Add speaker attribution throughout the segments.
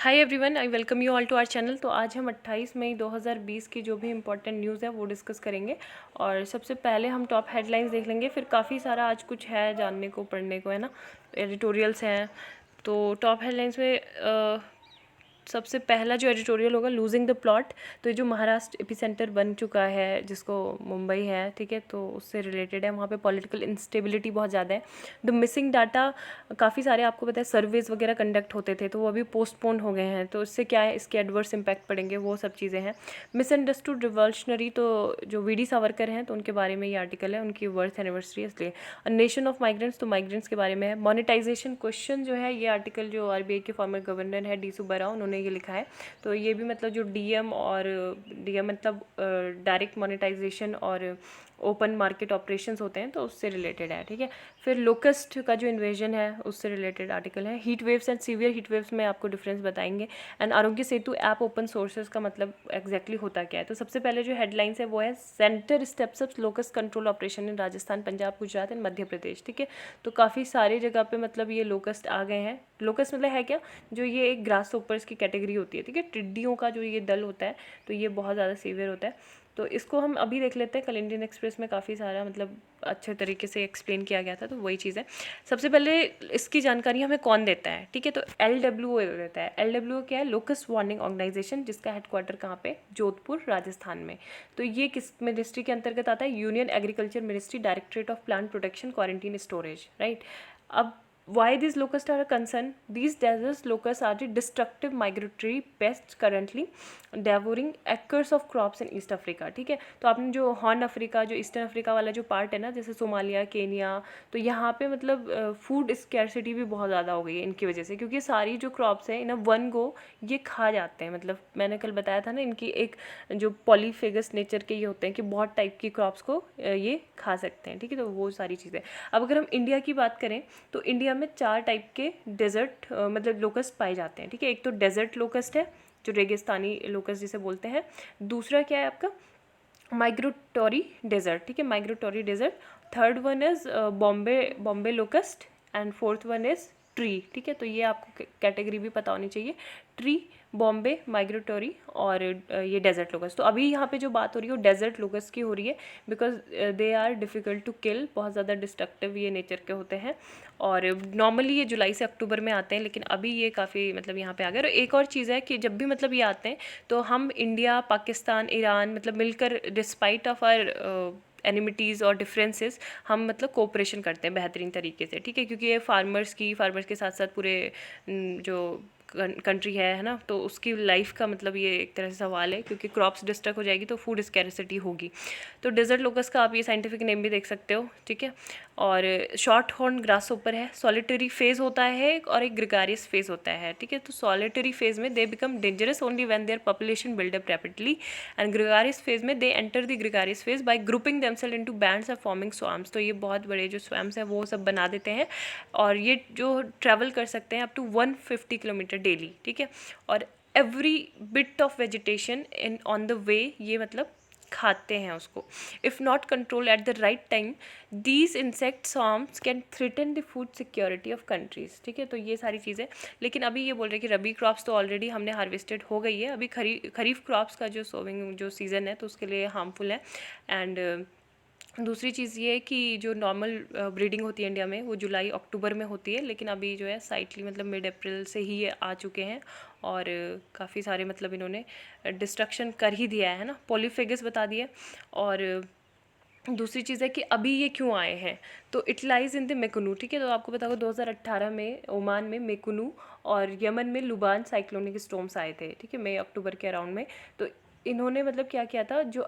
Speaker 1: Hi everyone, I welcome you all to our channel. तो आज हम 28 मई 2020 की जो भी इम्पोर्टेंट न्यूज़ है वो डिस्कस करेंगे। और सबसे पहले हम टॉप हेडलाइंस देख लेंगे, फिर काफ़ी सारा आज कुछ है जानने को पढ़ने को, है ना। एडिटोरियल्स हैं। तो टॉप हेडलाइंस में सबसे पहला जो एडिटोरियल होगा, लूजिंग द प्लॉट। तो ये जो महाराष्ट्र एपिसेंटर बन चुका है, जिसको मुंबई है, ठीक है, तो उससे रिलेटेड है। वहाँ पे पॉलिटिकल इंस्टेबिलिटी बहुत ज़्यादा है। द मिसिंग डाटा, काफ़ी सारे आपको पता है सर्वेज वगैरह कंडक्ट होते थे, तो वो अभी पोस्टपोन हो गए हैं। तो इससे क्या है, इसके एडवर्स इम्पैक्ट पड़ेंगे, वो सब चीज़ें हैं। मिसअंडरस्टूड रिवॉल्यूशनरी, तो जो वी.डी. सावरकर हैं, तो उनके बारे में ये आर्टिकल है, उनकी बर्थ एनिवर्सरी है इसलिए। अ नेशन ऑफ माइग्रेंट्स, तो माइग्रेंट्स के बारे में है। मोनेटाइजेशन क्वेश्चन जो है, ये आर्टिकल जो आरबीआई के फॉर्मर गवर्नर है डी सुब्बाराव, उन्होंने ये लिखा है। तो ये भी मतलब जो डीएम और डीएम मतलब डायरेक्ट मोनेटाइजेशन और ओपन मार्केट ऑपरेशंस होते हैं, तो उससे रिलेटेड है, ठीक है। फिर लोकस्ट का जो इन्वेजन है, उससे रिलेटेड आर्टिकल है। Heat waves and severe heat waves में आपको डिफरेंस बताएंगे। And Aarogya Setu app open sources का मतलब एग्जैक्टली होता क्या है। तो सबसे पहले जो हेडलाइंस है वो है, centre steps up locust control operation in Rajasthan, Punjab, Gujarat and Madhya Pradesh, ठीक है। तो काफ़ी सारी जगह पे मतलब ये लोकस्ट आ गए हैं। लोकस्ट मतलब है क्या, जो ये एक ग्रास होपर्स की कैटेगरी होती है, ठीक है। टिड्डियों का जो ये दल होता है, तो ये बहुत ज़्यादा सीवियर होता है। तो इसको हम अभी देख लेते हैं। कल इंडियन एक्सप्रेस में काफ़ी सारा मतलब अच्छे तरीके से एक्सप्लेन किया गया था, तो वही चीज़ है। सबसे पहले इसकी जानकारी हमें कौन देता है, ठीक है। तो LWO देता है। LWO क्या है, लोकस्ट वार्निंग ऑर्गेनाइजेशन, जिसका हेडक्वार्टर कहाँ पे, जोधपुर, राजस्थान में। तो ये किस मिनिस्ट्री के अंतर्गत आता है, union agriculture ministry, directorate of plant protection, quarantine, storage, right. अब why these locusts are a concern? These desert locusts are the destructive migratory pests currently devouring acres of crops in East Africa, ठीक है। तो आपने जो horn Africa, जो eastern Africa वाला जो part है ना, जैसे सोमालिया, केनिया, तो यहाँ पे मतलब फूड स्कैरसिटी भी बहुत ज़्यादा हो गई है इनकी वजह से, क्योंकि सारी जो क्रॉप्स हैं इन वन गो ये खा जाते हैं। मतलब मैंने कल बताया था ना, इनकी एक जो पॉलीफेगस नेचर के ये होते हैं कि बहुत टाइप की क्रॉप्स को ये खा सकते हैं, ठीक है। तो वो सारी चीज़ें। अब अगर हम इंडिया की बात करें, तो इंडिया में 4 टाइप के डेजर्ट मतलब लोकस्ट पाए जाते हैं, ठीक है। एक तो डेजर्ट लोकस्ट है, जो रेगिस्तानी लोकस्ट जिसे बोलते हैं। दूसरा क्या है आपका, माइग्रेटोरी डेजर्ट, ठीक है, migratory desert. Third one is Bombay locust. And fourth one is tree, ठीक है। तो ये आपको कैटेगरी भी पता होनी चाहिए, ट्री, बॉम्बे, माइग्रेटोरी और ये डेजर्ट लोकस्ट। तो अभी यहाँ पे जो बात हो रही है वो डेजर्ट लोकस्ट की हो रही है, because they are difficult to kill, बहुत ज़्यादा डिस्ट्रक्टिव ये नेचर के होते हैं। और नॉर्मली ये जुलाई से अक्टूबर में आते हैं, लेकिन अभी ये काफ़ी मतलब यहाँ पे आ गए। और एक और चीज़ है कि जब भी मतलब ये आते हैं, तो हम इंडिया, पाकिस्तान, ईरान मतलब मिलकर डिस्पाइट ऑफ आवर एनिमिटीज़ और डिफरेंसेस, हम मतलब कोऑपरेशन करते हैं बेहतरीन तरीके से, ठीक है। क्योंकि ये फार्मर्स के साथ साथ पूरे जो कंट्री है ना, तो उसकी लाइफ का मतलब ये एक तरह से सवाल है, क्योंकि क्रॉप्स डिस्ट्रक्ट हो जाएगी तो फूड स्कैरसिटी होगी। तो डेजर्ट लोकस्ट का आप ये साइंटिफिक नेम भी देख सकते हो, ठीक है। और शॉर्ट हॉर्न ग्रास ऊपर है, सॉलिटरी फेज होता है और एक ग्रिगारियस फेज होता है, ठीक है। तो सॉलिटरी फेज में they become dangerous only when their population buildup rapidly, and gregarious phase में they enter the gregarious phase by grouping themselves into bands of forming swarms. तो ये बहुत बड़े जो स्वैम्स हैं वो सब बना देते हैं, और ये जो ट्रैवल कर सकते हैं अप टू 150 किलोमीटर डेली, ठीक है। और every bit of vegetation in on the way ये मतलब खाते हैं उसको। If not control at the right time, these insect swarms can threaten the food security of countries, ठीक है। तो ये सारी चीज़ें, लेकिन अभी ये बोल रहे हैं कि रबी क्रॉप्स तो ऑलरेडी हमने हार्वेस्टेड हो गई है, अभी खरीफ क्रॉप्स का जो सोविंग जो सीज़न है, तो उसके लिए हार्मफुल है। एंड दूसरी चीज़ ये है कि जो नॉर्मल ब्रीडिंग होती है इंडिया में, वो जुलाई अक्टूबर में होती है, लेकिन अभी जो है साइटली मतलब मिड अप्रैल से ही ये आ चुके हैं। और काफ़ी सारे मतलब इन्होंने डिस्ट्रक्शन कर ही दिया है ना, पॉलीफेगस बता दिया। और दूसरी चीज़ है कि अभी ये क्यों आए हैं, तो इट लाइज इन द मेकुनू, ठीक है। तो आपको पता होगा 2018 में ओमान में मेकुनू और यमन में लुबान साइक्लोनिक स्टॉर्म्स आए थे, ठीक है, मई अक्टूबर के अराउंड में। तो इन्होंने मतलब क्या किया था, जो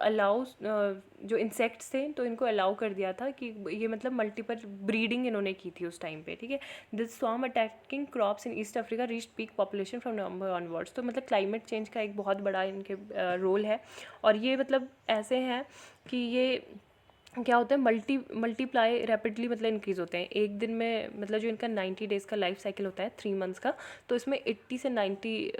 Speaker 1: जो इंसेक्ट्स थे, तो इनको अलाउ कर दिया था कि ये मतलब मल्टीपल ब्रीडिंग इन्होंने की थी उस टाइम पे, ठीक है। This swarm attacking crops in east Africa reach peak population from November onwards. तो मतलब क्लाइमेट चेंज का एक बहुत बड़ा इनके रोल है। और ये मतलब ऐसे हैं कि ये क्या होता है, मल्टीप्लाई रैपिडली मतलब इंक्रीज़ होते हैं एक दिन में। मतलब जो इनका 90 डेज़ का लाइफ साइकिल होता है, 3 मंथ्स का, तो इसमें 80 से 90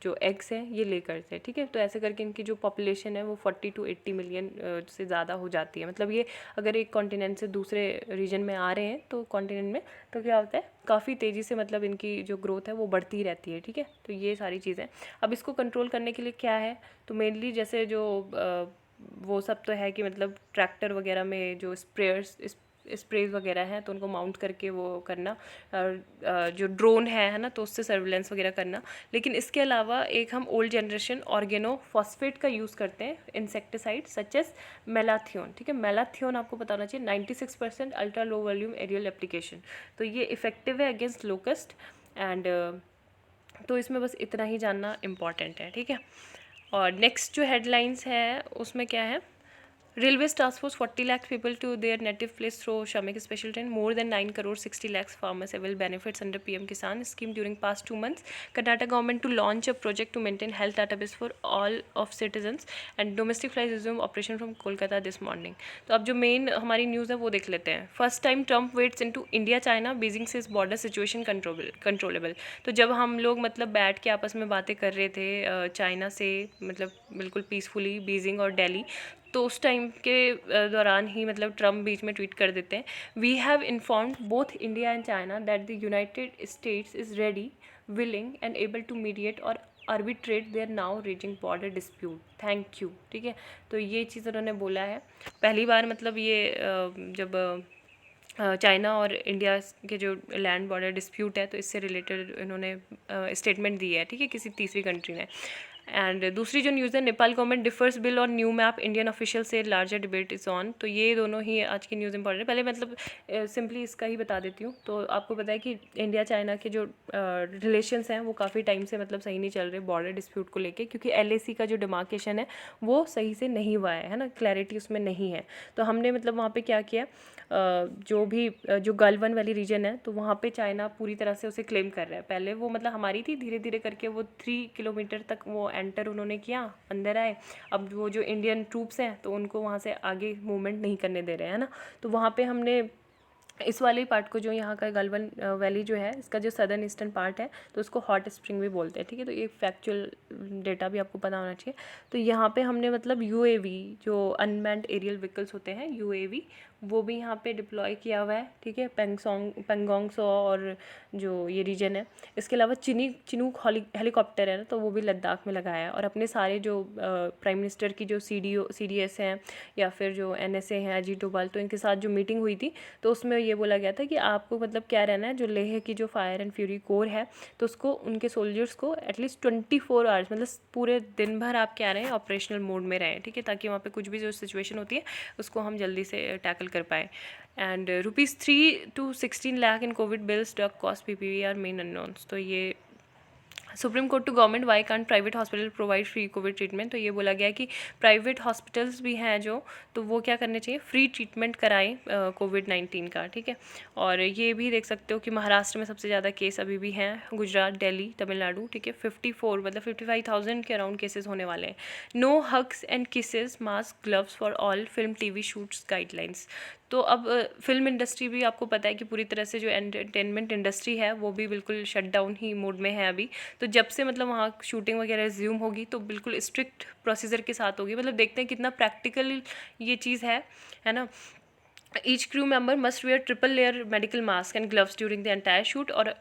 Speaker 1: जो एग्स हैं ये ले करते हैं, ठीक है। तो ऐसे करके इनकी जो पॉपुलेशन है वो 40 to 80 मिलियन से ज़्यादा हो जाती है। मतलब ये अगर एक कॉन्टिनेंट से दूसरे रीजन में आ रहे हैं तो कॉन्टिनेंट में, तो क्या होता है, काफ़ी तेज़ी से मतलब इनकी जो ग्रोथ है वो बढ़ती रहती है, ठीक है। तो ये सारी चीज़ें, अब इसको कंट्रोल करने के लिए क्या है, तो मेनली जैसे जो वो सब तो है कि मतलब ट्रैक्टर वगैरह में जो स्प्रेज वगैरह हैं तो उनको माउंट करके वो करना, जो ड्रोन है ना, तो उससे सर्विलेंस वगैरह करना। लेकिन इसके अलावा एक हम ओल्ड जनरेशन ऑर्गेनो फॉस्फेट का यूज़ करते हैं इंसेक्टिसाइड सच एस मेलाथियोन, ठीक है। मेलाथियोन आपको पता होना चाहिए 96% ultra low volume aerial application, तो ये इफेक्टिव है अगेंस्ट लोकस्ट एंड, तो इसमें बस इतना ही जानना इम्पॉर्टेंट है, ठीक है। और नेक्स्ट जो हेडलाइंस है उसमें क्या है, Railways transports 40 lakh people to their native place through Shramik special train. More than 9 crore 60 lakhs farmers avail benefits under PM Kisan scheme during past 2 months. Karnataka government to launch a project to maintain health database for all of citizens and domestic flights resume operation from Kolkata this morning. तो अब जो main हमारी news है वो देख लेते हैं। First time Trump weighs into India China, Beijing से बॉर्डर सिचुएशन कंट्रोलेबल। तो जब हम लोग मतलब बैठ के आपस में बातें कर रहे थे चाइना से, मतलब बिल्कुल पीसफुली, बीजिंग और दिल्ली, तो उस टाइम के दौरान ही मतलब ट्रम्प बीच में ट्वीट कर देते हैं, we have informed both India and China that the United States is ready, willing and able to mediate or arbitrate their now raging border dispute, thank you, ठीक है। तो ये चीज़ उन्होंने बोला है पहली बार, मतलब ये जब चाइना और इंडिया के जो लैंड बॉर्डर डिस्प्यूट है तो इससे रिलेटेड इन्होंने स्टेटमेंट दी है, ठीक है, किसी तीसरी कंट्री ने। एंड दूसरी जो न्यूज़ है, नेपाल गवर्नमेंट डिफर्स बिल और न्यू मैप, इंडियन ऑफिशियल से लार्जर डिबेट इज़ ऑन। तो ये दोनों ही आज की न्यूज़ इंपॉर्टेंट है। पहले मतलब सिंपली इसका ही बता देती हूँ। तो आपको पता है कि इंडिया चाइना के जो रिलेशंस हैं वो काफ़ी टाइम से मतलब सही नहीं चल रहे बॉर्डर डिस्प्यूट को लेके, क्योंकि LAC का जो डिमार्केशन है वो सही से नहीं हुआ है ना, क्लैरिटी उसमें नहीं है। तो हमने मतलब वहाँ पे क्या किया, जो भी जो गलवान वैली रीजन है तो वहाँ पे चाइना पूरी तरह से उसे क्लेम कर रहा है। पहले वो मतलब हमारी थी, धीरे धीरे करके वो 3 किलोमीटर तक वो एंटर उन्होंने किया, अंदर आए। अब वो जो इंडियन ट्रूप्स हैं तो उनको वहाँ से आगे मूवमेंट नहीं करने दे रहे हैं ना। तो वहाँ पे हमने इस वाले पार्ट को, जो यहाँ का गलवान वैली जो है, इसका जो सदर्न ईस्टर्न पार्ट है तो उसको हॉट स्प्रिंग भी बोलते हैं, ठीक है। तो ये फैक्चुअल डेटा भी आपको पता होना चाहिए। तो यहाँ पे हमने मतलब UAV, जो अनमैन्ड एरियल व्हीकल्स होते हैं UAV, वो भी यहाँ पे डिप्लॉय किया हुआ है, ठीक है, पेंगोंग सो और जो ये रीजन है। इसके अलावा चिनूक हेलीकॉप्टर है ना, तो वो भी लद्दाख में लगाया है। और अपने सारे जो प्राइम मिनिस्टर की जो CDS हैं या फिर जो NSA हैं, अजीत डोभाल, तो इनके साथ जो मीटिंग हुई थी तो उसमें ये बोला गया था कि आपको मतलब क्या रहना है, जो लेह की जो फायर एंड फ्यूरी कोर है तो उसको, उनके सोल्जर्स को एटलीस्ट 24 आवर्स, मतलब पूरे दिन भर आप क्या रहें, ऑपरेशनल मोड में रहें, ठीक है, ताकि वहाँ पे कुछ भी जो सिचुएशन होती है उसको हम जल्दी से टैकल कर पाए। And ₹3 to 16 lakh in Covid bills, drug cost, PPV are main unknowns. तो ये supreme court to government, why can't private hospital provide free Covid treatment. तो ये बोला गया कि प्राइवेट हॉस्पिटल्स भी हैं जो, तो वो क्या करने चाहिए, फ्री ट्रीटमेंट कराएं COVID-19 का, ठीक है। और ये भी देख सकते हो कि महाराष्ट्र में सबसे ज़्यादा केस अभी भी हैं, गुजरात, दिल्ली, तमिलनाडु, ठीक है, 54 मतलब 55,000 के अराउंड केसेस होने वाले हैं। No hugs and kisses, mask, gloves for all, film TV shoots guidelines. तो अब फिल्म इंडस्ट्री भी आपको पता है कि पूरी तरह से जो एंटरटेनमेंट इंडस्ट्री है वो भी बिल्कुल शट डाउन ही मोड में है अभी। तो जब से मतलब वहाँ शूटिंग वगैरह रिज्यूम होगी तो बिल्कुल स्ट्रिक्ट प्रोसीजर के साथ होगी। मतलब देखते हैं कितना प्रैक्टिकल ये चीज़ है ना। Each crew member must where triple layer medical mask and gloves during the entire shoot. और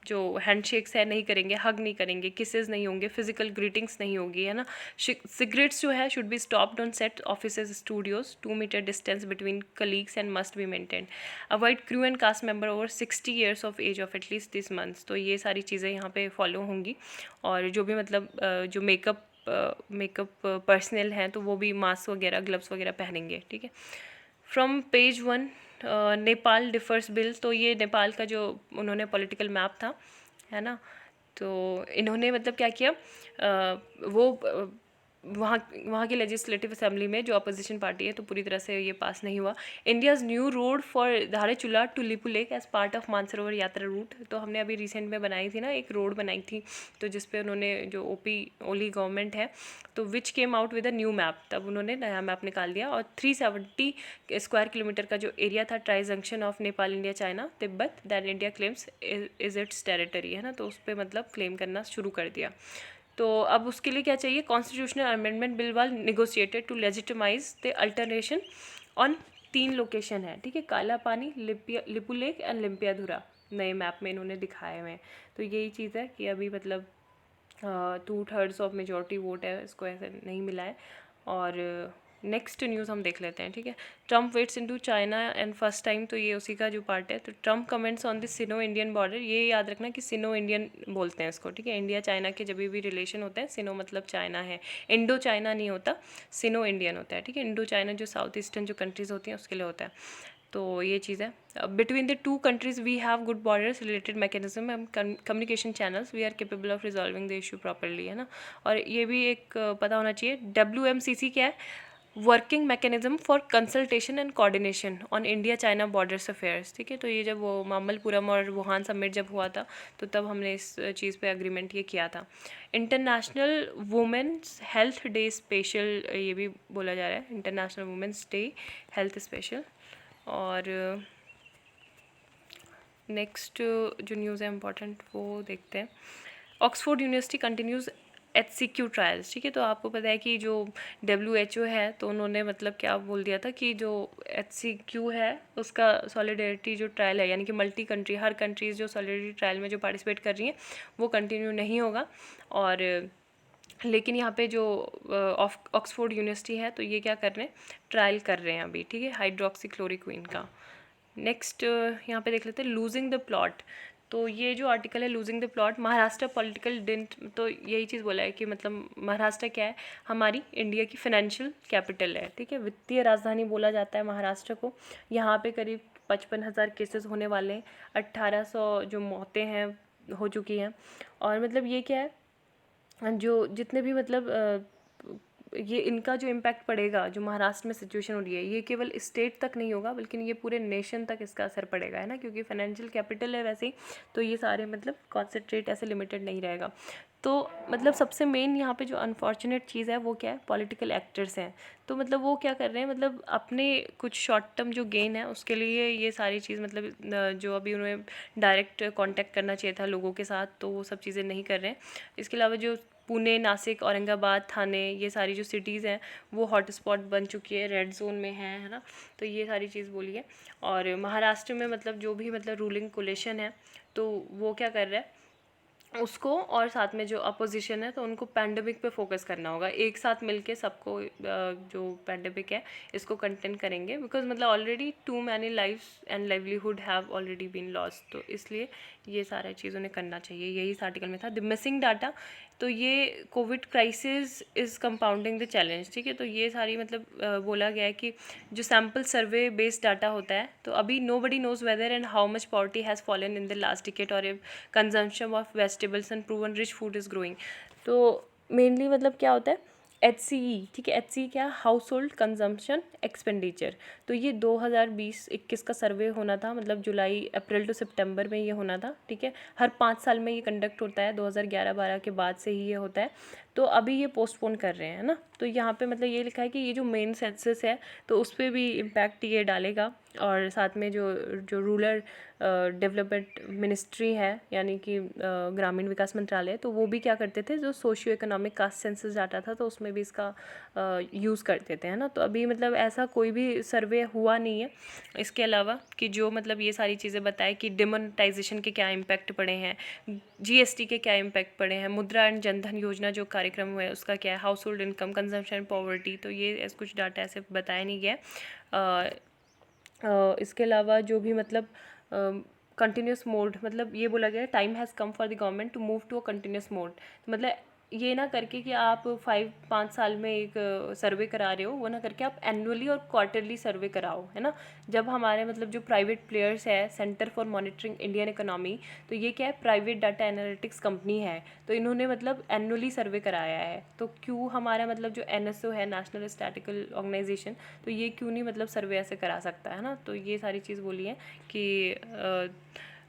Speaker 1: जो हैंडशेक्स है नहीं करेंगे, हग नहीं करेंगे, किसेस नहीं होंगे, फिजिकल ग्रीटिंग्स नहीं होगी, है ना। सिगरेट्स जो है should be stopped on set, offices, studios, 2 metre distance between colleagues and must be maintain. Avoid crew and cast member over 60 years of age of at least this months. तो ये सारी चीज़ें यहाँ पे फॉलो होंगी। और जो भी मतलब जो मेकअप पर्सनल हैं तो वो भी मास्क वगैरह, ग्लव्स वगैरह पहनेंगे, ठीक है। From page 1, Nepal differs bill. तो ये नेपाल का जो उन्होंने पॉलिटिकल मैप था, है ना, तो इन्होंने मतलब क्या किया, वो वहाँ वहाँ की लेजिस्लेटिव असेंबली में जो अपोजिशन पार्टी है तो पूरी तरह से ये पास नहीं हुआ। India's new road for Dharchula to Lipulekh as part of Mansarovar Yatra route, तो हमने अभी रिसेंट में बनाई थी ना एक रोड बनाई थी, तो जिसपे उन्होंने जो ओली गवर्नमेंट है तो which came out with a new map, तब उन्होंने नया मैप निकाल दिया। और 370 स्क्वायर किलोमीटर का जो एरिया था tri junction of Nepal India China Tibet that India claims is it's territory है ना, तो उस पर मतलब क्लेम करना शुरू कर दिया। तो अब उसके लिए क्या चाहिए, constitutional amendment bill wall negotiated to legitimise the alternation on 3 location है, ठीक है, काला पानी, लिपू लेक एंड लिम्पियाधुरा, नए मैप में इन्होंने दिखाए हुए हैं। तो यही चीज़ है कि अभी मतलब 2/3 ऑफ मेजॉरिटी वोट है, इसको ऐसे नहीं मिला है। और नेक्स्ट न्यूज़ हम देख लेते हैं, ठीक है। Trump weighs into China and first time, तो ये उसी का जो पार्ट है। तो Trump comments on the Sino Indian border, ये याद रखना कि सिनो इंडियन बोलते हैं इसको, ठीक है। इंडिया चाइना के जब भी रिलेशन होते हैं, सिनो मतलब चाइना है, इंडो चाइना नहीं होता, सिनो इंडियन होता है, ठीक है। इंडो चाइना जो साउथ ईस्टर्न जो कंट्रीज़ होती हैं उसके लिए होता है। तो ये चीज़ है, between the 2 countries we have good borders related mechanism and communication channels, we are capable of resolving the issue properly, है ना। और ये भी एक पता होना चाहिए, WMCC क्या है, working mechanism for consultation and coordination on India China borders affairs, ठीक है। तो ये जब वो मामल्लपुरम और वुहान समिट जब हुआ था तो तब हमने इस चीज़ पे एग्रीमेंट ये किया था। International women's health day special, ये भी बोला जा रहा है international women's day health special. और नेक्स्ट जो न्यूज़ है इम्पॉर्टेंट वो देखते हैं। Oxford university continues HCQ trials, ठीक है। तो आपको पता है कि जो WHO है तो उन्होंने मतलब क्या बोल दिया था कि जो HCQ है उसका सॉलिडेरिटी जो ट्रायल है, यानी कि मल्टी कंट्री, हर कंट्रीज़ जो सॉलिडेरिटी ट्रायल में जो पार्टिसिपेट कर रही हैं वो कंटिन्यू नहीं होगा। और लेकिन यहाँ पे जो ऑक्सफोर्ड यूनिवर्सिटी है तो ये क्या कर रहे हैं, ट्रायल कर रहे हैं अभी, ठीक है, हाइड्रोक्सीक्लोरोक्वीन का। नेक्स्ट यहाँ पे देख लेते हैं लूजिंग द प्लॉट। तो ये जो आर्टिकल है losing the plot, Maharashtra political didn't, तो यही चीज़ बोला है कि मतलब महाराष्ट्र क्या है, हमारी इंडिया की फाइनेंशियल कैपिटल है, ठीक है, वित्तीय राजधानी बोला जाता है महाराष्ट्र को। यहाँ पे करीब 55,000 केसेस होने वाले हैं, 1800 जो मौतें हैं हो चुकी हैं। और मतलब ये क्या है, जो जितने भी मतलब ये इनका जो इम्पैक्ट पड़ेगा, जो महाराष्ट्र में सिचुएशन हो रही है, ये केवल स्टेट तक नहीं होगा बल्कि ये पूरे नेशन तक इसका असर पड़ेगा, है ना, क्योंकि फाइनेंशियल कैपिटल है वैसे ही, तो ये सारे मतलब कॉन्सेंट्रेट ऐसे लिमिटेड नहीं रहेगा। तो मतलब सबसे मेन यहाँ पे जो अनफॉर्चुनेट चीज़ है वो क्या है, पॉलिटिकल एक्टर्स हैं। तो मतलब वो क्या कर रहे हैं, मतलब अपने कुछ शॉर्ट टर्म जो गेन है उसके लिए ये सारी चीज़ मतलब जो अभी उन्हें डायरेक्ट कांटेक्ट करना चाहिए था लोगों के साथ, तो वो सब चीज़ें नहीं कर रहे हैं। इसके अलावा जो पुणे, नासिक, औरंगाबाद, थाने, ये सारी जो सिटीज़ हैं वो हॉटस्पॉट बन चुकी है, रेड जोन में है ना। तो ये सारी चीज़ बोली है। और महाराष्ट्र में मतलब जो भी मतलब रूलिंग कोलिशन है तो वो क्या कर रहा है उसको, और साथ में जो अपोजिशन है तो उनको पैंडमिक पे फोकस करना होगा, एक साथ मिलके सबको जो पैंडमिक है इसको कंटेन करेंगे, बिकॉज मतलब already too many lives and livelihood have already been lost, तो इसलिए ये सारा चीज़ उन्हें करना चाहिए। यही इस आर्टिकल में था। द मिसिंग डाटा, तो ये Covid crisis is compounding the challenge, ठीक है। तो ये सारी मतलब बोला गया है कि जो सैम्पल सर्वे बेस्ड डाटा होता है, तो अभी nobody knows whether and how much poverty has fallen in the last decade or consumption of vegetables and protein rich food is growing. तो मेनली मतलब क्या होता है, HCE, ठीक है, HCE क्या, हाउस होल्ड कंजम्पशन एक्सपेंडिचर। तो ये 2020-21 का सर्वे होना था, मतलब जुलाई अप्रैल टू सितंबर में ये होना था, ठीक है। हर 5 साल में ये कंडक्ट होता है, 2011-12 के बाद से ही ये होता है। तो अभी ये पोस्टपोन कर रहे हैं ना। तो यहाँ पे मतलब ये लिखा है कि ये जो मेन सेंसस है तो उस पर भी इम्पैक्ट ये डालेगा। और साथ में जो जो रूरल डेवलपमेंट मिनिस्ट्री है, यानी कि ग्रामीण विकास मंत्रालय, तो वो भी क्या करते थे, जो socio economic caste census data था तो उसमें भी इसका यूज़ करते थे, है ना। तो अभी मतलब ऐसा कोई भी सर्वे हुआ नहीं है इसके अलावा कि जो मतलब ये सारी चीज़ें बताए कि डिमोनेटाइजेशन के क्या इम्पैक्ट पड़े हैं, GST के क्या इम्पैक्ट पड़े हैं, मुद्रा एंड जनधन योजना जो कार्यक्रम हुआ है उसका क्या है, house hold income, consumption, poverty, तो ये कुछ डाटा ऐसे बताया नहीं गया। इसके अलावा जो भी मतलब कंटिन्यूस मोड, मतलब ये बोला गया है time has come for the government to move to a continuous mode. तो मतलब ये ना करके कि आप 5 साल में एक सर्वे करा रहे हो, वो ना करके आप एनुअली और क्वार्टरली सर्वे कराओ, है ना। जब हमारे मतलब जो प्राइवेट प्लेयर्स है, centre for monitoring Indian economy, तो ये क्या है, प्राइवेट डाटा एनालिटिक्स कंपनी है, तो इन्होंने मतलब एनुअली सर्वे कराया है। तो क्यों हमारा मतलब जो NSO है, नेशनल स्टैटिकल ऑर्गेनाइजेशन, तो ये क्यों नहीं मतलब सर्वे ऐसे करा सकता है ना। तो ये सारी चीज़ बोली है कि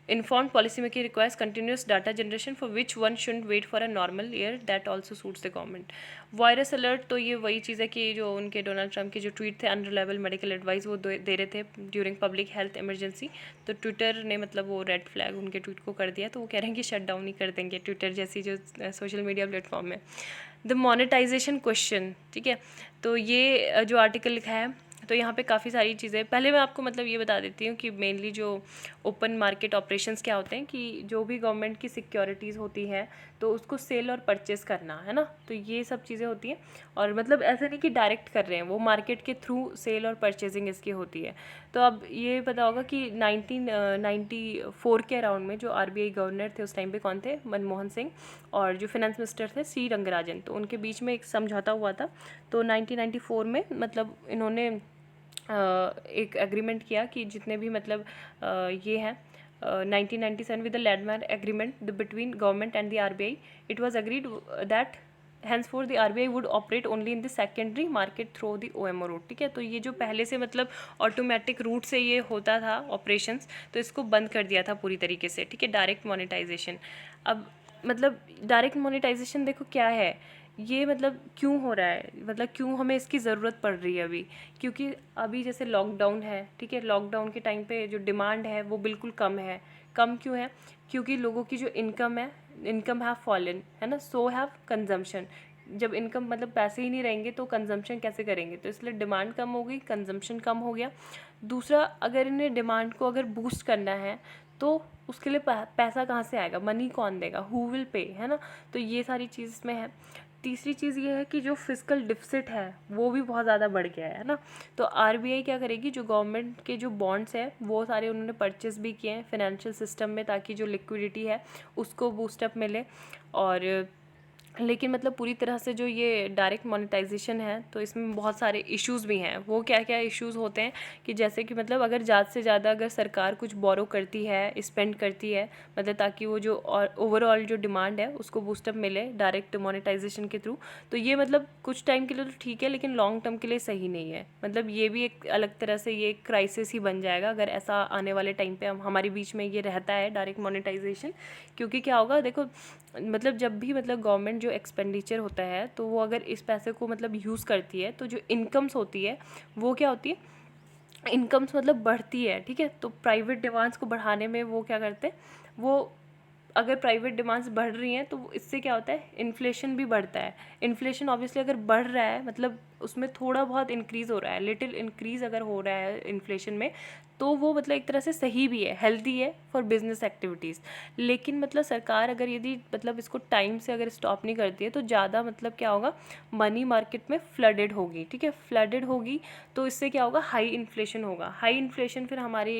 Speaker 1: informed policy making requires continuous data generation for which one shouldn't wait for a normal year that also suits the government. Virus alert, तो ये वही चीज़ है कि जो उनके डोनाल्ड ट्रंप के जो ट्वीट थे अनरिलायबल मेडिकल एडवाइस वो दे रहे थे ड्यूरिंग पब्लिक हेल्थ इमरजेंसी, तो ट्विटर ने मतलब वो रेड फ्लैग उनके ट्वीट को कर दिया, तो वो कह रहे हैं कि शट डाउन ही कर देंगे ट्विटर जैसी जो सोशल मीडिया प्लेटफॉर्म है। द मोनेटाइजेशन क्वेश्चन, ठीक है, तो ये जो आर्टिकल लिखा है, तो यहाँ पे काफ़ी सारी चीज़ें, पहले मैं आपको मतलब ये बता देती हूँ कि मेनली जो ओपन मार्केट ऑपरेशंस क्या होते हैं, कि जो भी गवर्नमेंट की सिक्योरिटीज़ होती हैं तो उसको सेल और परचेस करना, है ना, तो ये सब चीज़ें होती हैं। और मतलब ऐसा नहीं कि डायरेक्ट कर रहे हैं, वो मार्केट के थ्रू सेल और परचेजिंग इसकी होती है। तो अब ये पता होगा कि 1994 के अराउंड में जो RBI गवर्नर थे उस टाइम पे कौन थे, मनमोहन सिंह, और जो फिनेंस मिनिस्टर थे C रंगराजन, तो उनके बीच में एक समझौता हुआ था। तो 1994 में मतलब इन्होंने एक एग्रीमेंट किया कि जितने भी मतलब ये हैं 1997 with the landmark agreement between government and the RBI, it was agreed that henceforth the RBI would operate only in the secondary market through the OMO route, ठीक है। तो ये जो पहले से मतलब ऑटोमेटिक रूट से ये होता था ऑपरेशंस, तो इसको बंद कर दिया था पूरी तरीके से, ठीक है, डायरेक्ट मोनेटाइजेशन। अब मतलब डायरेक्ट मोनेटाइजेशन देखो क्या है, ये मतलब क्यों हो रहा है, मतलब क्यों हमें इसकी ज़रूरत पड़ रही है अभी, क्योंकि अभी जैसे लॉकडाउन है, ठीक है, लॉकडाउन के टाइम पे जो डिमांड है वो बिल्कुल कम है। कम क्यों है, क्योंकि लोगों की जो इनकम है, इनकम हैव फॉलन, है ना, सो हैव कंजम्पशन। जब इनकम मतलब पैसे ही नहीं रहेंगे तो कंजम्पशन कैसे करेंगे, तो इसलिए डिमांड कम हो गई, कंजम्पशन कम हो गया। दूसरा, अगर इन्हें डिमांड को अगर बूस्ट करना है तो उसके लिए पैसा कहाँ से आएगा, मनी कौन देगा, हु विल पे, है ना। तो ये सारी चीज़ इसमें है। तीसरी चीज़ ये है कि जो फिजिकल डिफिसिट है वो भी बहुत ज़्यादा बढ़ गया है ना। तो RBI क्या करेगी, जो गवर्नमेंट के जो बॉन्ड्स हैं वो सारे उन्होंने परचेस भी किए हैं फिनेंशियल सिस्टम में, ताकि जो लिक्विडिटी है उसको बूस्टअप मिले। और लेकिन मतलब पूरी तरह से जो ये डायरेक्ट मोनेटाइजेशन है तो इसमें बहुत सारे इश्यूज़ भी हैं। वो क्या क्या इश्यूज़ होते हैं कि जैसे कि मतलब अगर ज़्यादा से ज़्यादा अगर सरकार कुछ बोरो करती है, स्पेंड करती है, मतलब ताकि वो जो ओवरऑल जो डिमांड है उसको बूस्टअप मिले डायरेक्ट मोनेटाइजेशन के थ्रू, तो ये मतलब कुछ टाइम के लिए तो ठीक है, लेकिन लॉन्ग टर्म के लिए सही नहीं है। मतलब ये भी एक अलग तरह से ये क्राइसिस ही बन जाएगा अगर ऐसा आने वाले टाइम पे हमारे बीच में ये रहता है डायरेक्ट मोनेटाइजेशन। क्योंकि क्या होगा, देखो मतलब जब भी मतलब गवर्नमेंट जो एक्सपेंडिचर होता है तो वो अगर इस पैसे को मतलब यूज़ करती है, तो जो इनकम्स होती है वो क्या होती है, इनकम्स मतलब बढ़ती है, ठीक है। तो प्राइवेट डिमांड्स को बढ़ाने में वो क्या करते हैं, वो अगर प्राइवेट डिमांड्स बढ़ रही हैं तो इससे क्या होता है, इन्फ्लेशन भी बढ़ता है। इन्फ्लेशन ऑब्वियसली अगर बढ़ रहा है मतलब उसमें थोड़ा बहुत इंक्रीज़ हो रहा है, लिटिल इंक्रीज़ अगर हो रहा है इन्फ्लेशन में, तो वो मतलब एक तरह से सही भी है, हेल्दी है फॉर बिजनेस एक्टिविटीज़। लेकिन मतलब सरकार अगर यदि मतलब इसको टाइम से अगर स्टॉप नहीं करती है तो ज़्यादा मतलब क्या होगा, मनी मार्केट में फ्लडेड होगी, ठीक है, फ्लडेड होगी, तो इससे क्या होगा, हाई इन्फ्लेशन होगा। हाई इन्फ्लेशन फिर हमारे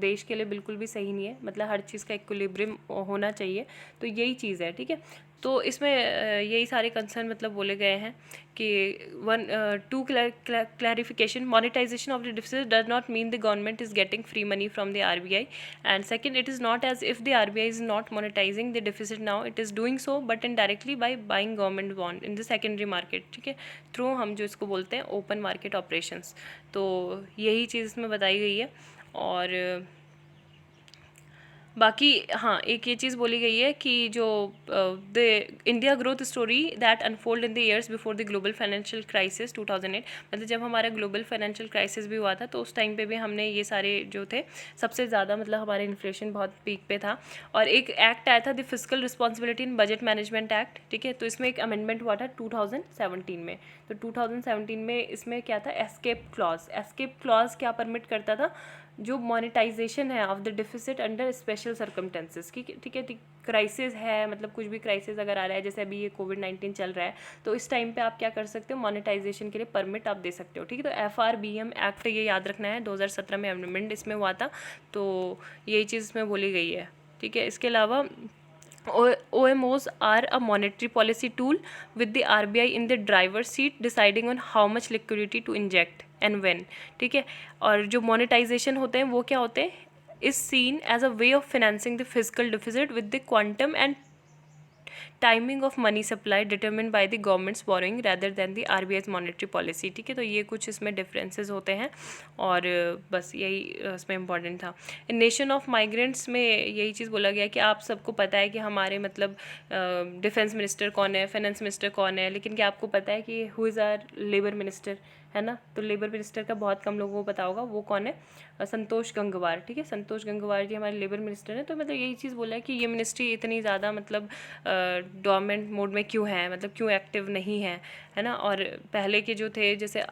Speaker 1: देश के लिए बिल्कुल भी सही नहीं है, मतलब हर चीज़ का इक्विलिब्रियम होना चाहिए, तो यही चीज़ है, ठीक है। तो इसमें यही सारे कंसर्न मतलब बोले गए हैं कि to clarification, monetization of the deficit does not mean the government is getting free money from the RBI, and second, it is not as if the RBI is not monetizing the deficit now, it is doing so but indirectly by buying government bond in the secondary market, ठीक है, through हम जो इसको बोलते हैं open market operations. तो यही चीज़ इसमें बताई गई है। और बाकी हाँ, एक ये चीज़ बोली गई है कि जो the India growth story that unfold in the years before the global financial crisis 2008, मतलब जब हमारा ग्लोबल फाइनेंशियल क्राइसिस भी हुआ था तो उस टाइम पे भी हमने ये सारे जो थे सबसे ज़्यादा मतलब हमारे इन्फ्लेशन बहुत पीक पे था। और एक एक्ट आया था the physical responsibility in budget management act, ठीक है, तो इसमें एक अमेंडमेंट हुआ था 2017 में। तो 2017 में इसमें क्या था, एस्केप क्लॉज। एस्केप क्लॉज क्या परमिट करता था, जो मोनेटाइजेशन है of the deficit under special circumstances, ठीक है, क्राइसिस है, मतलब कुछ भी क्राइसिस अगर आ रहा है, जैसे अभी ये कोविड-19 चल रहा है, तो इस टाइम पे आप क्या कर सकते हो, मोनेटाइजेशन के लिए परमिट आप दे सकते हो, ठीक है। तो FRBM एक्ट ये याद रखना है, 2017 में अमेंडमेंट इसमें हुआ था, तो यही चीज़ इसमें बोली गई है, ठीक है। इसके अलावा OMOs are a monetary policy tool with the RBI in the driver's seat deciding on how much liquidity to inject and when, ठीक है। और जो monetization होते हैं वो क्या होते हैं, is seen as a way of financing the fiscal deficit with the quantum and timing of money supply determine by the governments borrowing rather than the RBI's monetary policy, ठीक है। तो ये कुछ इसमें डिफरेंसेस होते हैं और बस यही इसमें इम्पॉर्टेंट था। इन नेशन ऑफ माइग्रेंट्स में यही चीज़ बोला गया कि आप सबको पता है कि हमारे मतलब डिफेंस मिनिस्टर कौन है, फाइनेंस मिनिस्टर कौन है, लेकिन क्या आपको पता है कि who is our labour minister, है ना। तो लेबर मिनिस्टर का बहुत कम लोगों को पता होगा, वो कौन है, संतोष गंगवार, ठीक है। संतोष गंगवार जी हमारे लेबर मिनिस्टर हैं। तो मतलब यही चीज़ बोला है कि ये मिनिस्ट्री इतनी ज़्यादा मतलब डोरमेंट मोड में क्यों है, मतलब क्यों एक्टिव नहीं है ना। और पहले के जो थे जैसे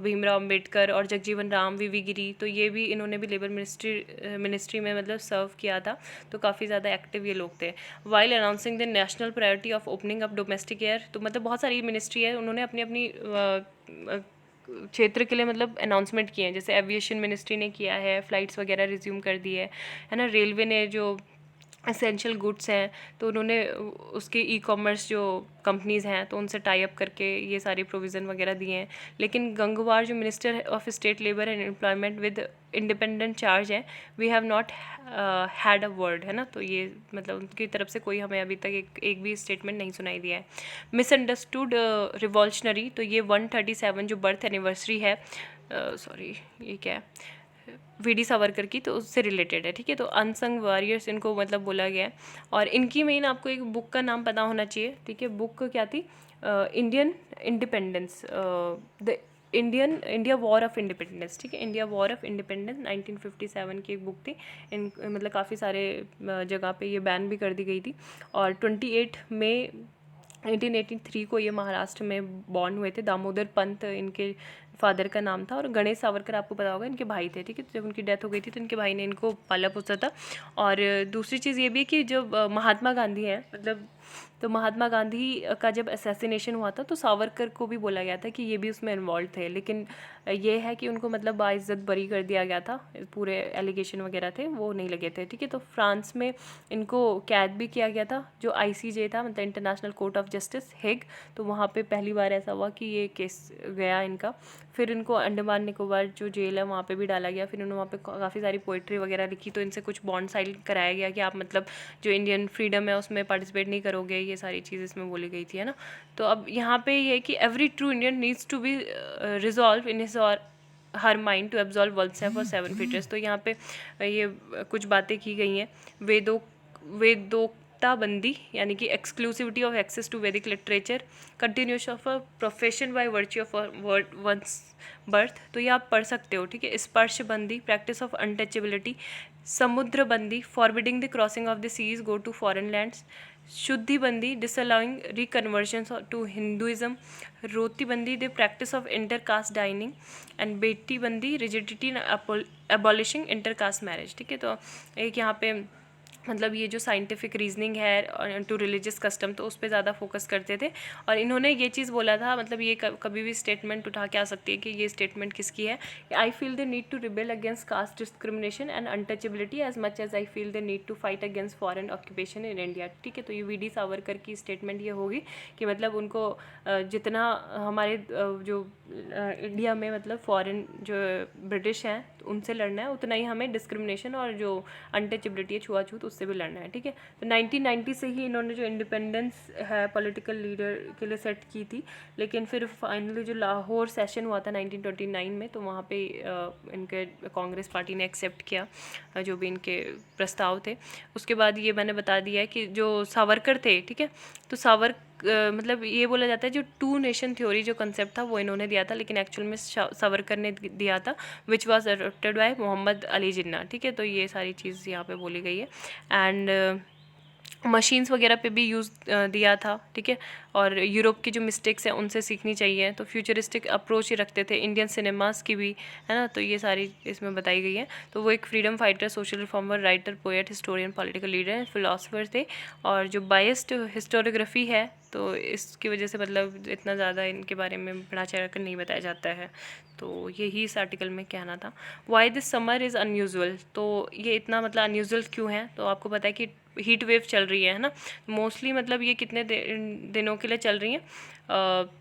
Speaker 1: भीमराव अम्बेडकर और जगजीवन राम, वीवी गिरी, तो ये भी इन्होंने भी लेबर मिनिस्ट्री में मतलब सर्व किया था, तो काफ़ी ज़्यादा एक्टिव ये लोग थे। While announcing the national priority of opening up domestic air, तो मतलब बहुत सारी मिनिस्ट्री है, उन्होंने अपनी अपनी क्षेत्र के लिए मतलब अनाउंसमेंट किए हैं। जैसे एविएशन मिनिस्ट्री ने किया है, फ़्लाइट्स वगैरह रिज्यूम कर दी है ना। रेलवे ने जो एसेंशियल गुड्स हैं तो उन्होंने उसके ई-कॉमर्स जो कंपनीज़ हैं तो उनसे टाई अप करके ये सारी प्रोविज़न वगैरह दिए हैं। लेकिन गंगवार जो minister of state labour and employment with independent charge है, we have not had a word, है ना। तो ये मतलब उनकी तरफ से कोई हमें अभी तक एक भी स्टेटमेंट नहीं सुनाई दिया है। मिसअंडरस्टूड रिवॉल्यूशनरी, तो ये 137 जो बर्थ एनिवर्सरी है, सॉरी ये क्या है, वीडी सावरकर की, तो उससे रिलेटेड है, ठीक है। तो अनसंग वॉरियर्स इनको मतलब बोला गया है। और इनकी मेन आपको एक बुक का नाम पता होना चाहिए, ठीक है। बुक क्या थी, Indian independence, the India war of independence, ठीक है। इंडिया वॉर ऑफ इंडिपेंडेंस 1957 की एक बुक थी। इन मतलब काफ़ी सारे जगह पे ये बैन भी कर दी गई थी। और 28 मई 1883 को ये महाराष्ट्र में बॉर्न हुए थे। दामोदर पंत इनके फादर का नाम था, और गणेश सावरकर आपको पता होगा इनके भाई थे, ठीक है। तो जब उनकी डेथ हो गई थी तो इनके भाई ने इनको पाला पोसा था। और दूसरी चीज़ ये भी है कि जब महात्मा गांधी हैं मतलब, तो महात्मा गांधी का जब असैसिनेशन हुआ था तो सावरकर को भी बोला गया था कि ये भी उसमें इन्वॉल्व थे, लेकिन ये है कि उनको मतलब बाइज्जत बरी कर दिया गया था, पूरे एलिगेशन वगैरह थे वो नहीं लगे थे, ठीक है। तो फ्रांस में इनको कैद भी किया गया था, जो ICJ था मतलब international court of justice Hague, तो वहाँ पे पहली बार ऐसा हुआ कि ये केस गया इनका। फिर इनको अंडमान निकोबार जो जेल है वहाँ पे भी डाला गया। फिर उन्होंने वहाँ पे काफ़ी सारी पोइट्री वगैरह लिखी, तो इनसे कुछ बॉन्ड साइन कराया गया कि आप मतलब जो इंडियन फ्रीडम है उसमें पार्टिसिपेट नहीं करोगे, ये सारी चीज़ इसमें बोली गई थी, है ना। तो अब यहाँ पे ये है कि every true Indian needs to be resolve in his or her mind to absolve oneself or 7 फीटर्स। तो यहाँ पे ये कुछ बातें की गई हैं। वेदोक्ताबंदी यानी कि exclusivity of access to Vedic literature, continuation of a profession by virtue of one's birth, तो ये आप पढ़ सकते हो, ठीक है। स्पर्शबंदी, प्रैक्टिस ऑफ अनटचेबिलिटी। समुद्रबंदी, forbidding the crossing of the seas go to foreign lands. शुद्धिबंदी, डिसअलाउइंग रिकन्वर्शन टू हिंदुइज्म। रोतीबंदी, the practice of intercaste dining. And बेटीबंदी, रिजिडिटी अबॉलिशिंग इंटरकास्ट मैरिज, ठीक है। तो एक यहाँ पे मतलब ये जो साइंटिफिक रीजनिंग है टू रिलीजियस कस्टम, तो उस पर ज़्यादा फोकस करते थे। और इन्होंने ये चीज़ बोला था, मतलब ये कभी भी स्टेटमेंट उठा के आ सकती है कि ये स्टेटमेंट किसकी है, I feel the need to rebel against caste discrimination and untouchability as much as I feel the need to fight against foreign occupation in India, ठीक है। तो ये VD सावरकर की स्टेटमेंट ये होगी कि मतलब उनको जितना हमारे जो इंडिया में मतलब फॉरेन जो ब्रिटिश हैं तो उनसे लड़ना है, उतना ही हमें डिस्क्रिमिनेशन और जो अनटचेबिलिटी है, छुआछूत, उससे भी लड़ना है, ठीक है। तो 1990 से ही इन्होंने जो इंडिपेंडेंस है पॉलिटिकल लीडर के लिए सेट की थी, लेकिन फिर फाइनली जो लाहौर सेशन हुआ था 1929 में, तो वहाँ पे इनके कांग्रेस पार्टी ने एक्सेप्ट किया जो भी इनके प्रस्ताव थे। उसके बाद ये मैंने बता दिया है कि जो सावरकर थे, ठीक है, तो मतलब ये बोला जाता है जो 2 नेशन थ्योरी जो कंसेप्ट था वो इन्होंने दिया था, लेकिन एक्चुअल में सावरकर ने दिया था, which was adopted by Mohammad Ali Jinnah, ठीक है। तो ये सारी चीज़ यहाँ पे बोली गई है। एंड मशीन्स वगैरह पे भी यूज़ दिया था, ठीक है। और यूरोप की जो मिस्टेक्स हैं उनसे सीखनी चाहिए, तो फ्यूचरिस्टिक अप्रोच ही रखते थे, इंडियन सिनेमास की भी, है ना। तो ये सारी इसमें बताई गई है। तो वो एक freedom fighter, social reformer, writer, poet, historian, political leader, philosopher थे। और जो बायस्ड हिस्टोरियोग्राफी है तो इसकी वजह से मतलब इतना ज़्यादा इनके बारे में बढ़ा चढ़ा कर नहीं बताया जाता है। तो यही इस आर्टिकल में कहना था। Why this summer is unusual, तो ये इतना मतलब अनयूजुअल क्यों है? तो आपको पता है कि हीट वेव चल रही है ना, मोस्टली मतलब ये कितने दिनों के लिए चल रही हैं?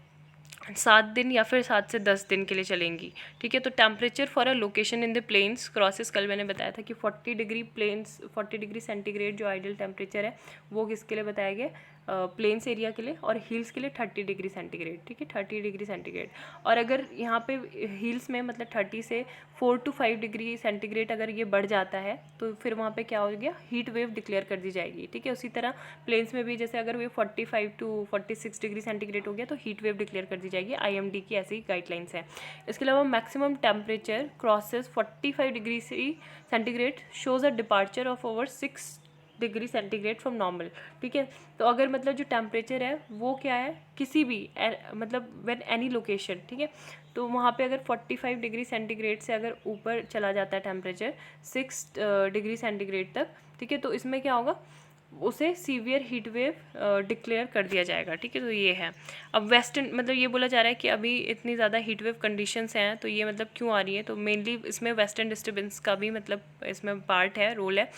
Speaker 1: 7 दिन या फिर 7 से 10 दिन के लिए चलेंगी, ठीक है। तो temperature for a location in the plains crosses, कल मैंने बताया था कि 40 डिग्री प्लेन्स 40 डिग्री सेंटीग्रेड जो आइडियल टेम्परेचर है वो किसके लिए बताया गया? प्लेन्स एरिया के लिए, और हिल्स के लिए 30 डिग्री सेंटीग्रेड, ठीक है, 30 डिग्री सेंटीग्रेड। और अगर यहाँ पे हिल्स में मतलब 30 से 4 to 5 डिग्री सेंटीग्रेड अगर ये बढ़ जाता है तो फिर वहाँ पे क्या हो गया? हीट वेव डिक्लेयर कर दी जाएगी, ठीक है। उसी तरह प्लेन्स में भी जैसे अगर वो 45 to 46 डिग्री सेंटीग्रेड हो गया तो हीट वेव डिक्लेयर कर दी जाएगी। IMD की ऐसी गाइडलाइंस है। इसके अलावा maximum temperature crosses 45 degree centigrade shows a departure of over 6 degree centigrade from normal, ठीक है। तो अगर मतलब जो टेम्परेचर है वो क्या है, किसी भी मतलब व्हेन एनी लोकेशन, ठीक है, तो वहाँ पे अगर 45 डिग्री सेंटीग्रेड से अगर ऊपर चला जाता है टेम्परेचर 6 डिग्री सेंटीग्रेड तक, ठीक है, तो इसमें क्या होगा? उसे सीवियर हीट वेव डिक्लेयर कर दिया जाएगा, ठीक है। तो ये है। अब वेस्टर्न मतलब ये बोला जा रहा है कि अभी इतनी ज़्यादा हीट वेव कंडीशंस हैं तो ये मतलब क्यों आ रही है? तो मेनली इसमें वेस्टर्न डिस्टर्बेंस का भी मतलब इसमें पार्ट है, रोल है।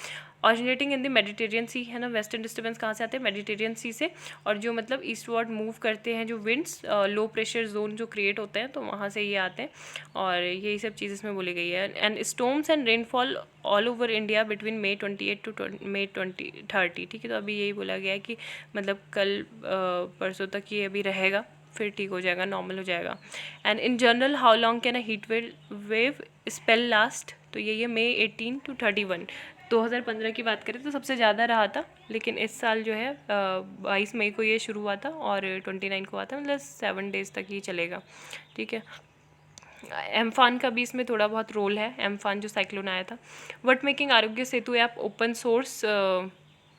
Speaker 1: ऑरिजिनेटिंग इन द मेडिटेरियन सी, है ना। वेस्टर्न डिस्टर्बेंस कहाँ से आते हैं? मेडिटेरियन सी से। और जो मतलब ईस्टवर्ड मूव करते हैं जो विंड्स, लो प्रेशर जोन जो क्रिएट होते हैं तो वहाँ से ये आते हैं, और यही सब चीज़ इसमें बोली गई है। And storms and rainfall all over India between May 28 to May 2030, ठीक है। तो अभी यही बोला गया है कि मतलब कल परसों तक ये अभी रहेगा, फिर ठीक हो जाएगा, नॉर्मल हो जाएगा। And in general how long can a heat wave spell last? तो ये May 18 to 31। 2015 की बात करें तो सबसे ज़्यादा रहा था, लेकिन इस साल जो है 22 मई को ये शुरू हुआ था और 29 को हुआ था, मतलब 7 डेज़ तक ये चलेगा, ठीक है। एम्फान का भी इसमें थोड़ा बहुत रोल है, एम्फान जो साइक्लोन आया था। Word making Aarogya Setu app open source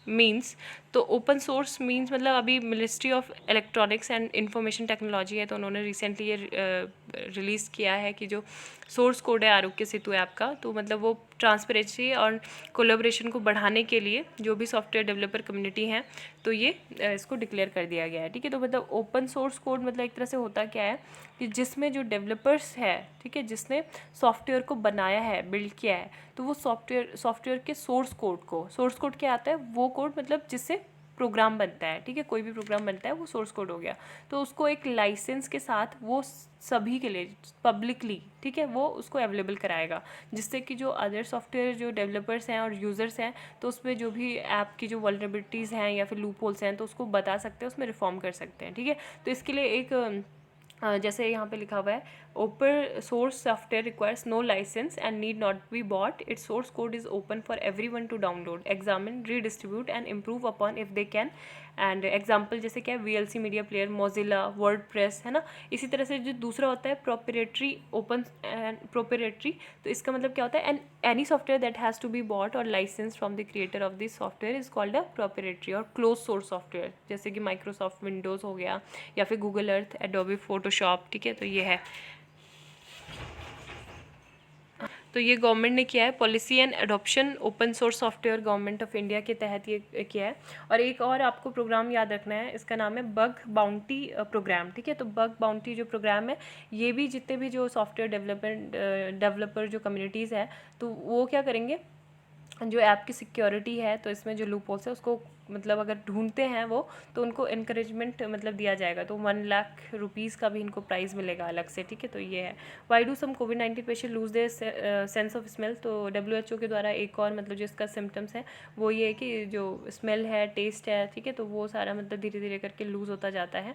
Speaker 1: means, तो ओपन सोर्स मीन्स मतलब अभी ministry of electronics and information technology है तो उन्होंने रिसेंटली ये रिलीज़ किया है कि जो सोर्स कोड है आरोग्य सेतु ऐप का, तो मतलब वो ट्रांसपेरेंसी और कोलैबोरेशन को बढ़ाने के लिए जो भी सॉफ्टवेयर डेवलपर कम्युनिटी हैं तो ये इसको डिक्लेयर कर दिया गया है, ठीक है। तो मतलब ओपन सोर्स कोड मतलब एक तरह से होता क्या है कि जिसमें जो डेवलपर्स है, ठीक है, जिसने सॉफ्टवेयर को बनाया है, बिल्ड किया है, तो वो सॉफ्टवेयर के सोर्स कोड क्या आता है? वो कोड मतलब जिससे प्रोग्राम बनता है, ठीक है, कोई भी प्रोग्राम बनता है वो सोर्स कोड हो गया। तो उसको एक लाइसेंस के साथ वो सभी के लिए पब्लिकली, ठीक है, वो उसको अवेलेबल कराएगा, जिससे कि जो अदर सॉफ्टवेयर जो डेवलपर्स हैं और यूज़र्स हैं तो उसमें जो भी ऐप की जो वल्नरेबिलिटीज़ हैं या फिर लूप होल्स हैं तो उसको बता सकते हैं, उसमें रिफॉर्म कर सकते हैं, ठीक है। तो इसके लिए एक जैसे यहाँ पे लिखा हुआ है, open source software requires no licence and need not be bought, its source code is open for everyone to download, examine, redistribute and improve upon if they can. And example जैसे क्या है, VLC media player, Mozilla, WordPress, है ना। इसी तरह से जो दूसरा होता है प्रोप्राइटरी, ओपन एंड प्रोप्राइटरी, तो इसका मतलब क्या होता है? And any software that has to be bought or licence from the creator of this software is called a proprietary or closed source software, जैसे कि माइक्रोसॉफ्ट विंडोज़ हो गया या फिर गूगल अर्थ, एडोबी फोटोशॉप, ठीक है। तो ये है, तो ये गवर्नमेंट ने किया है, policy and adoption open source software government of India के तहत ये किया है। और एक और आपको प्रोग्राम याद रखना है, इसका नाम है बग बाउंटी प्रोग्राम, ठीक है। तो बग बाउंटी जो प्रोग्राम है ये भी जितने भी जो सॉफ्टवेयर डेवलपर जो कम्युनिटीज़ है तो वो क्या करेंगे, जो ऐप की सिक्योरिटी है तो इसमें जो लूप होल्स है उसको मतलब अगर ढूंढते हैं वो तो उनको इनकरेजमेंट मतलब दिया जाएगा, तो 1 लाख रुपीज़ का भी इनको प्राइज़ मिलेगा अलग से, ठीक है। तो ये है। Why do some Covid patient lose their sense of smell, तो WHO के द्वारा एक और मतलब जो इसका सिम्टम्स है वो ये है कि जो स्मेल है, टेस्ट है, ठीक है, तो वो सारा मतलब धीरे धीरे करके लूज़ होता जाता है।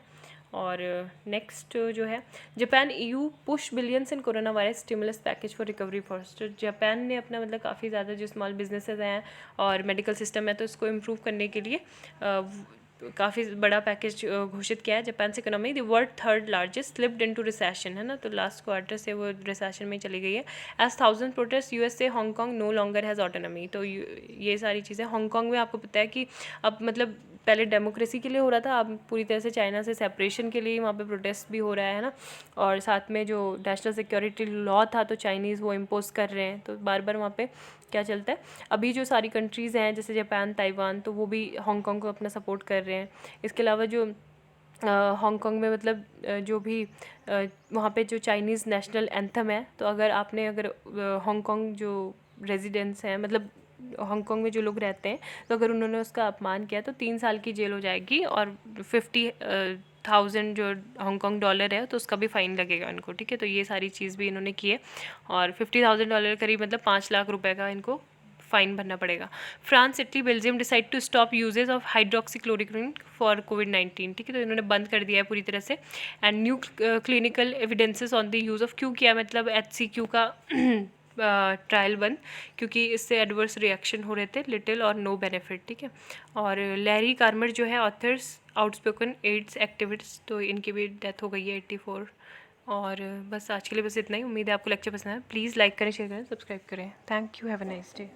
Speaker 1: और नेक्स्ट जो है, Japan EU push billions in corona virus stimulus package for recovery first, Japan ने अपना मतलब काफ़ी ज़्यादा जो स्मॉल बिजनेसेस हैं और मेडिकल सिस्टम है तो इसको इम्प्रूव करने के लिए काफ़ी बड़ा पैकेज घोषित किया है। जापान से economy the world third largest slipped into recession, है ना, तो लास्ट क्वार्टर से वो रिसेशन में चली गई है। As 1000 protest USA Hong Kong no longer has autonomy, तो ये सारी चीज़ें हांगकांग में आपको पता है कि अब मतलब पहले डेमोक्रेसी के लिए हो रहा था, अब पूरी तरह से चाइना से सेपरेशन के लिए वहाँ पे प्रोटेस्ट भी हो रहा है ना। और साथ में जो नेशनल सिक्योरिटी लॉ था तो चाइनीज़ वो इम्पोज कर रहे हैं, तो बार बार वहाँ पे क्या चलता है। अभी जो सारी कंट्रीज़ हैं जैसे जापान, ताइवान, तो वो भी हांगकांग को अपना सपोर्ट कर रहे हैं। इसके अलावा जो हांगकांग में मतलब जो भी वहाँ पे जो चाइनीज़ नेशनल एंथम है, तो अगर हांगकांग जो रेजिडेंट्स हैं, मतलब हांगकांग में जो लोग रहते हैं, तो अगर उन्होंने उसका अपमान किया तो 3 साल की जेल हो जाएगी और 50,000 जो हांगकांग डॉलर है तो उसका भी फ़ाइन लगेगा इनको, ठीक है। तो ये सारी चीज़ भी इन्होंने की है और 50,000 डॉलर करीब मतलब 5 लाख रुपए का इनको फ़ाइन भरना पड़ेगा। France, Italy, Belgium decide to stop usage of hydroxychloroquine for कोविड-19, ठीक है। तो इन्होंने बंद कर दिया है पूरी तरह से। And new clinical evidences on the use of, क्यों किया मतलब HCQ का ट्रायल बंद, क्योंकि इससे एडवर्स रिएक्शन हो रहे थे, लिटिल और नो बेनिफिट, ठीक है। और लैरी कार्मर जो है ऑथर्स आउटस्पोकन एड्स एक्टिविस्ट, तो इनकी भी डेथ हो गई है 84। और बस आज के लिए बस इतना ही। उम्मीद है आपको लेक्चर पसंद आया। प्लीज़ लाइक करें, शेयर करें, सब्सक्राइब करें। Thank you, have a nice day.